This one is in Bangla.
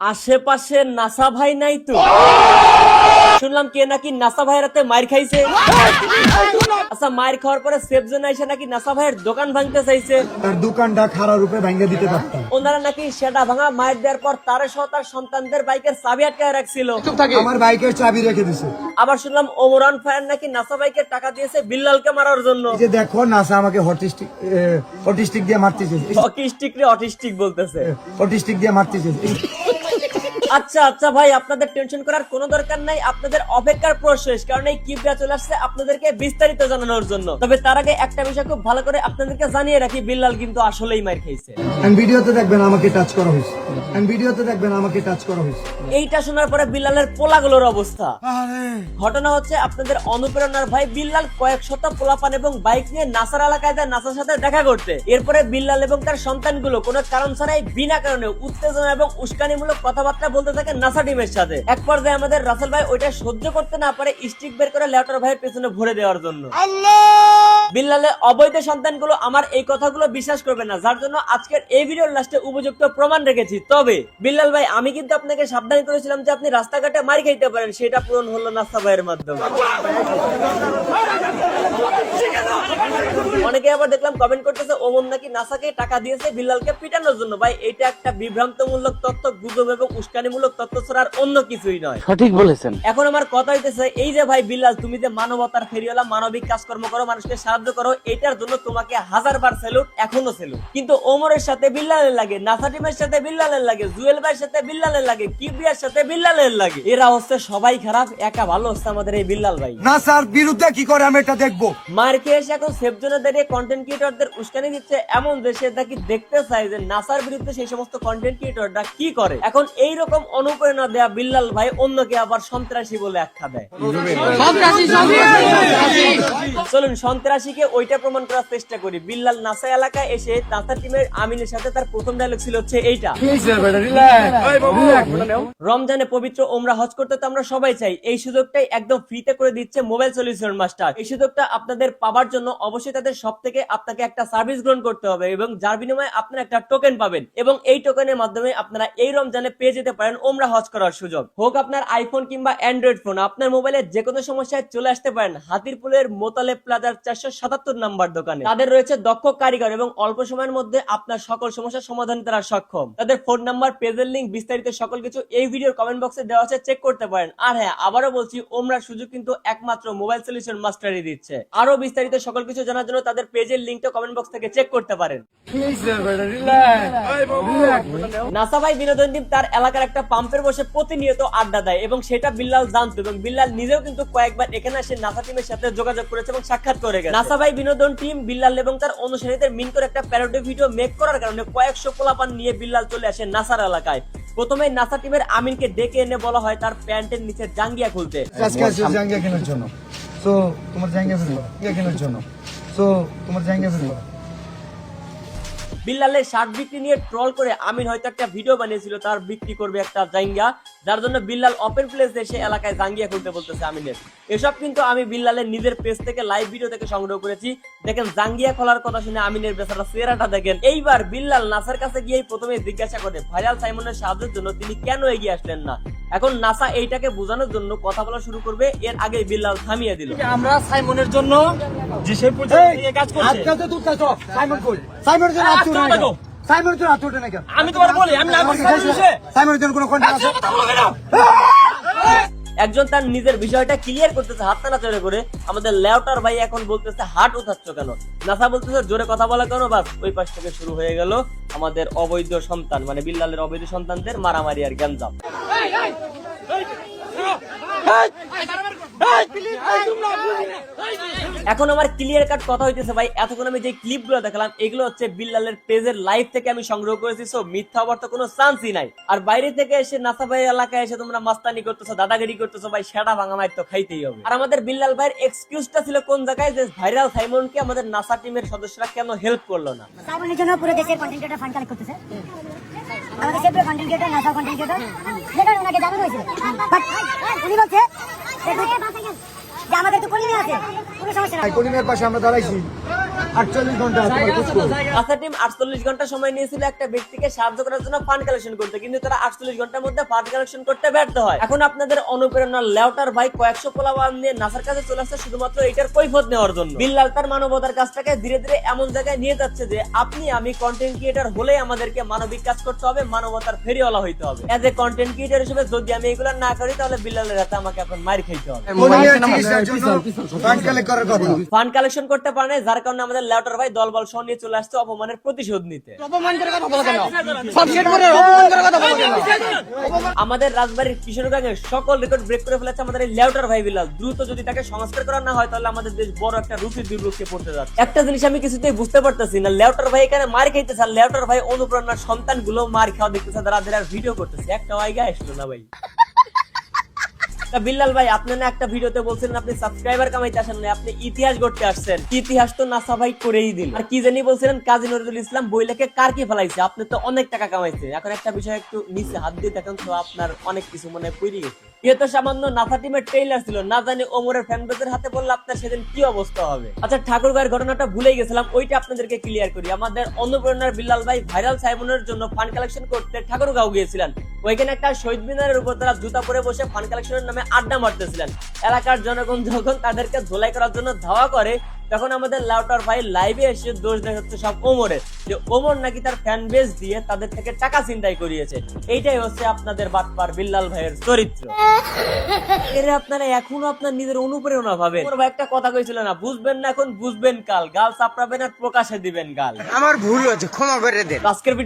আশেপাশে নাসা ভাই নাই তো? শুনলাম কে নাকি নাসা ভাইয়ের হাতে মার খাইছে। আচ্ছা, মার খাওয়ার পরে সেফজন এসে নাকি নাসা ভাইয়ের দোকান ভাঙতে চাইছে। তার দোকানটা খারাপ রূপে ভেঙে দিতে পারতাম। ওনারা নাকি সেটা ভাঙা মার দেওয়ার পর তার সহ তার সন্তানদের বাইকের চাবি আটকায় রাখছিল। আমার বাইকের চাবি রেখে দিছে। আবার শুনলাম ওমরান ফায়ার নাকি নাসা ভাইকে টাকা দিয়েছে বিল্লালকে মারার জন্য। এই যে দেখো নাসা আমাকে হটিস্টিক দিয়ে মারতেছে। অটিস্টিক বলতেছে। হটিস্টিক দিয়ে মারতেছে। আচ্ছা আচ্ছা ভাই, আপনাদের টেনশন করার কোনো দরকার নাই, আপনাদের অপেক্ষার প্রশেষ, কারণ এই কিপটা চলে আসছে আপনাদেরকে বিস্তারিত জানানোর জন্য। তবে তার আগে একটা বিষয় খুব ভালো করে আপনাদেরকে জানিয়ে রাখি, বিল্লাল কিন্তু আসলেই মার খাইছে। ভিডিওতে দেখবেন আমাকে টাচ করা হয়েছে। ভিডিওতে দেখবেন আমাকে টাচ করা হয়েছে। এইটা শোনার পরে বিল্লালের পোলাগুলোর অবস্থা। ঘটনা হচ্ছে আপনাদের অনুপ্রেরণার ভাই বিল্লাল কয়েক শত পোলাপান এবং বাইক নিয়ে নাসার এলাকায় যায় নাসার সাথে দেখা করতে। এরপরে বিল্লাল এবং তার সন্তানগুলো কোনো কারণ ছাড়াই বিনা কারণে উত্তেজনা এবং উস্কানিমূলক কথাবার্তা বলতে থাকে নাসা টিমের সাথে। এক পর্যায়ে আমাদের রাসেল ভাই ওইটা সহ্য করতে না পারে স্টিক বের করে লেউটার ভাইয়ের পেছনে ভরে দেওয়ার জন্য। বিল্লালের অবৈধ সন্তানগুলো আমার এই কথাগুলো বিশ্বাস করবে না, যার জন্য আজকের এই ভিডিওর লাস্টে উপযুক্ত প্রমাণ রেখেছি। তবে বিল্লাল ভাই, আমি কিন্তু আপনাকে সাবধান করেছিলাম যে আপনি রাস্তাঘাটে মারি খাইতে পারেন, সেটা পূরণ হলো নাসা ভাইয়ের মাধ্যমে। অনেকে আবার দেখলাম কমেন্ট করতেছে ওমন নাকি নাসাকে টাকা দিয়েছে বিল্লালকে পিটানোর জন্য। ভাই, এটা একটা বিভ্রান্তমূলক তথ্য, গুজব এবং উস্কানিমূলক তথ্য ছাড়া আর অন্য কিছুই নয়। সঠিক বলেছেন। এখন আমার কথা হইতেছে, এই যে ভাই বিল্লাল, তুমি যে মানবতার ফেরিওয়ালা, মানবিক কাজকর্ম করো, মানুষকে সাহায্য করো, এটার জন্য তোমাকে হাজারবার স্যালুট, এখনো স্যালুট। কিন্তু ওমরের সাথে বিল্লালের লাগে, নাসা টিমের সাথে বিল্লালের লাগে, জুয়েল ভাইয়ের সাথে বিল্লালের লাগে, কিবরিয়ার সাথে বিল্লালের লাগে। এরা হচ্ছে সবাই খারাপ, একা ভালো হচ্ছে আমাদের এই বিল্লাল ভাই। নাসার বিরুদ্ধে কি করে আমি এটা দেখবো। মার খেয়ে এসে এখন সেফজনে দাঁড়িয়ে কন্টেন্ট ক্রিয়েটরদের উস্কানি দিচ্ছে, এমন দেশে নাকি দেখতে চাই যে নাসার বিরুদ্ধে সেই সমস্ত কন্টেন্ট ক্রিয়েটররা কি করে। এখন এইরকম অনুপ্রেরণা দেয়া বিল্লাল ভাই অন্যকে আবার সন্ত্রাসী বলে আখ্যা দেয়। চলুন সন্ত্রাসীকে ওইটা প্রমাণ করার চেষ্টা করি। বিল্লাল নাসা এলাকায় এসে নাসা টিমের আমিনের সাথে তার প্রথম ডায়লগ ছিল হচ্ছে এইটা। রমজানে পবিত্র ওমরা হজ করতে তো আমরা সবাই চাই, এই সুযোগটাই একদম ফ্রিতে করে দিচ্ছে মোবাইল সলিউশন মাস্টার। এই সুযোগটা আপনাদের পাওয়ার জন্য অবশ্যই তাদের সব থেকে আপনাকে একটা সার্ভিস গ্রহণ করতে হবে এবং যার বিনিময়ে আপনারা একটা টোকেন পাবেন এবং এই টোকেনের মাধ্যমে আপনারা এই রমজানে পেয়ে যেতে পারেন ওমরা হজ করার সুযোগ। হোক আপনার আইফোন কিংবা অ্যান্ড্রয়েড ফোন, আপনার মোবাইলে যে কোনো সমস্যায় চলে আসতে পারেন হাতিরপুলের মোতালেব প্লাজার 477 নাম্বার দোকানে। তাদের রয়েছে দক্ষ কারিগর এবং অল্প সময়ের মধ্যে আপনার সকল সমস্যার সমাধান করা সক্ষম। তাদের ফোন নাম্বার, পেজের লিংক, বিস্তারিত সকল কিছু এই ভিডিওর কমেন্ট বক্সে দেওয়া আছে, চেক করতে পারেন। আর হ্যাঁ, আবারও বলছি, ওমরার সুযোগ কিন্তু একমাত্র মোবাইল সলিউশন মাস্টারই দিচ্ছে। আরো বিস্তারিত সকল কিছু জানার জন্য তাদের পেজের লিংকটা কমেন্ট বক্স থেকে চেক করতে পারেন। নাসা ভাই বিনোদন টিম তার এলাকার একটা পাম্পের বসে প্রতিনিয়ত আড্ডা দেয় এবং সেটা বিল্লাল জানতো এবং বিল্লাল নিজেও কিন্তু কয়েকবার এখানে এসে নাসা টিমের সাথে যোগাযোগ করেছে এবং সাক্ষাৎ করে গেছে। নাসা ভাই বিনোদন টিম বিল্লাল এবং তার অনুসারীদের মিন করে একটা প্যারোডি ভিডিও মেক করার কারণে কয়েকশো পোলাপান নিয়ে বিল্লাল চলে আসে নাসার এলাকায়। প্রথমে নাসা টিমের আমিনকে ডেকে এনে বলা হয় তার প্যান্টের নিচে জাঙ্গিয়া খুলতে। আজকে আসছে জাঙ্গিয়া কেনার জন্য। তো তোমার জাঙ্গিয়া ফেলবো কেনার জন্য। তো তোমার জাঙ্গিয়া ফেলবো। বিল্লালের শার্ট বিক্রি নিয়ে ট্রল করে আমিন হয়তো একটা ভিডিও বানিয়েছিল তার বিক্রি করবে একটা জাঙ্গিয়া, যার জন্য বিল্লাল ওপেন প্লেস এসে এলাকায় জাঙ্গিয়া খুলতে বলতেছে আমিনের। এসব কিন্তু আমি বিল্লালের নিজের পেজ থেকে লাইভ ভিডিও থেকে সংগ্রহ করেছি। দেখেন জাঙ্গিয়া খোলার কথা শুনে আমিনের বেচারা চেহারাটা দেখেন। এইবার বিল্লাল নাসার কাছে গিয়ে প্রথমে জিজ্ঞাসা করে ভাইরাল সাইমনের সাহায্যের জন্য তিনি কেন এগিয়ে আসলেন না। এখন নাসা এইটাকে বোঝানোর জন্য কথা বলা শুরু করবে, এর আগে বিল্লাল থামিয়ে দিল। আমরা সাইমনের জন্য যে সেই পর্যন্ত কাজ করছি। আজকে তো তুই তো সাইমন কই? সাইমনের জন্য আত্ম না কেন? সাইমনের জন্য আত্ম না কেন? আমি তোমার বলি, আমি না সাইমনের জন্য কোনো কন্টেন্ট আছে? একজন তার নিজের বিষয়টা ক্লিয়ার করতেছে হাত নাড়াচাড়া করে। আমাদের লেউটার ভাই এখন বলতেছে হাট উঠাচ্ছ কেন, নাসা বলতেছে জোরে কথা বলা কেন। বাস ওই পাশ থেকে শুরু হয়ে গেল আমাদের অবৈধ সন্তান মানে বিল্লালের অবৈধ সন্তানদের মারামারি আর গ্যাঞ্জাম। এখন আমার ক্লিয়ার কাট কথা হইতেছে ভাই, এতক্ষণ আমি যে ক্লিপগুলো দেখালাম এগুলো হচ্ছে বিল্লালের পেজের লাইভ থেকে আমি সংগ্রহ করেছি, সো মিথ্যা হওয়ার তো কোনো চান্সই নাই। আর বাইরে থেকে এসে নাসা ভাই এলাকায় এসে তোমরা মাস্তানি করতেছো, দাদাগিরি করতেছো, ভাই সেটা ভাঙা মাইর তো খাইতেই হবে। আর আমাদের বিল্লাল ভাইয়ের এক্সকিউজটা ছিল কোন জায়গায়, যে ভাইরাল সাইমনকে আমাদের নাসা টিমের সদস্যরা কেন হেল্প করলো না। সাইমনের জন্য পুরো দেশের কন্টেন্ট ক্রিয়েটর ফান্ড কালেক্ট করতেছে, আমাদের সেপ্রিয় কন্টেন্ট ক্রিয়েটর, নাসা কন্টেন্ট ক্রিয়েটর, যেটা ওনাকে জানানো হয়েছিল। বাট উনি বলছে যে আমাদের তো কলিমে আছে, কোনো সমস্যা নাই। কলিমের পাশে আমরা দাঁড়াইছি, 48 ঘন্টা তোমার খোঁজ করবো। আশা টিম 48 ঘন্টা সময় নিয়েছিল একটা ব্যক্তিকে সাহায্য করার জন্য ফান্ড কালেকশন করতে, কিন্তু তারা 48 ঘন্টার মধ্যে ফান্ড কালেকশন করতে ব্যর্থ হয়। এখন আপনাদের অনুপ্রেরণার লেউটার ভাই কয়েকশো পোলাওয়ান নিয়ে নাসার কাছে চলে আসছে শুধুমাত্র এটার কৈফিয়ত নেওয়ার জন্য। বিল্লাল তার মানবতার কাজটাকে ধীরে ধীরে এমন জায়গায় নিয়ে যাচ্ছে যে আপনি আমি কন্টেন্ট ক্রিয়েটর হলেই আমাদেরকে মানবিক কাজ করতে হবে, মানবতার ফেরিওয়ালা হইতে হবে। এজ এ কন্টেন্ট ক্রিয়েটর হিসেবে যদি আমি এগুলো না করি তাহলে বিল্লালের হাতে আমাকে এখন মার খাইতে হবে। কোরিয়া চিকিৎসার জন্য ফান্ড কালেক্ট করার কথা। ফান্ড কালেকশন করতে পারে নাই, যার কারণে আমাদের লেউটার ভাই দলবল সহ নিয়ে চলে আসছে অপমানের প্রতিশোধ নিতে। আমাদের রাজবাড়ির কিশোরগঞ্জের সকল রেকর্ড ব্রেক করে ফেলেছে আমাদের এই লেউটার ভাই বিল্লাল। দ্রুত যদি তাকে সংস্কার করা না হয় তাহলে আমাদের দেশ বড় একটা রুটির দুর্ভোগে পড়তে যাচ্ছে। একটা জিনিস আমি কিছুতেই বুঝতে পারতেছি না, লেউটার ভাই এখানে মার খাইতেছে আর লেউটার ভাই অনুপ্রেরণার সন্তান গুলো মার খাওয়া দেখতেছে, তারা ভিডিও করতেছে। একটা আইগা আসলো না ভাই। তা বিল্লাল ভাই, আপনি না একটা ভিডিওতে বলছিলেন আপনি সাবস্ক্রাইবার কামাইতে আসেন না, আপনি ইতিহাস গড়তে আসছেন। ইতিহাস তো নাসা ভাই করেই দিল। আর কি জানি বলছিলেন কাজী নজরুল ইসলাম বই লেখে কার কি ফেলাইছে, আপনি তো অনেক টাকা কামাইছেন। এখন একটা বিষয় একটু নিচে হাত দিয়ে দেখেন তো আপনার অনেক কিছু মনে পড়ে গেছে। এ তো সামান্য নাসা টিমের ট্রেইলার ছিল, না জানি ওমরের ফ্যান বেজের হাতে পড়লে আপনার সেদিন কি অবস্থা হবে। আচ্ছা, ঠাকুরগাঁয়ের ঘটনাটা ভুলেই গেছিলাম, ওইটা আপনাদেরকে ক্লিয়ার করি। আমাদের অনুপ্রেরণার বিল্লাল ভাই ভাইরাল সাইমনের জন্য ফান্ড কালেকশন করতে ঠাকুরগাঁও গিয়েছিলেন। ওইখানে একটা শহীদ মিনারের উপর তারা জুতা পরে বসে ফান্ড কালেকশনের নামে আড্ডা মারতেছিলেন। এলাকার জনগণ যখন তাদেরকে ধোলাই করার জন্য ধাওয়া করে তখন আমাদের লাউটার ভাই লাইভে এসে দোষ দেখাচ্ছে সব ওমরের, যে ওমর নাকি তার ফ্যান বেস দিয়ে তাদের থেকে টাকা ছিনতাই করিয়েছে। এইটাই হচ্ছে আপনাদের বাটপার বিল্লাল ভাইয়ের চরিত্র। এর আপনারা এখনো আপনার নিজের অনুপ্রেরণা ভাবেন। ওমর ভাই একটা কথা কইছিল না, বুঝবেন না এখন বুঝবেন কাল, গাল চাপড়াবেন আর প্রকাশে দিবেন গাল। আমার ভুল হয়েছে, ক্ষমা করে দেন। আজকের ভিডিও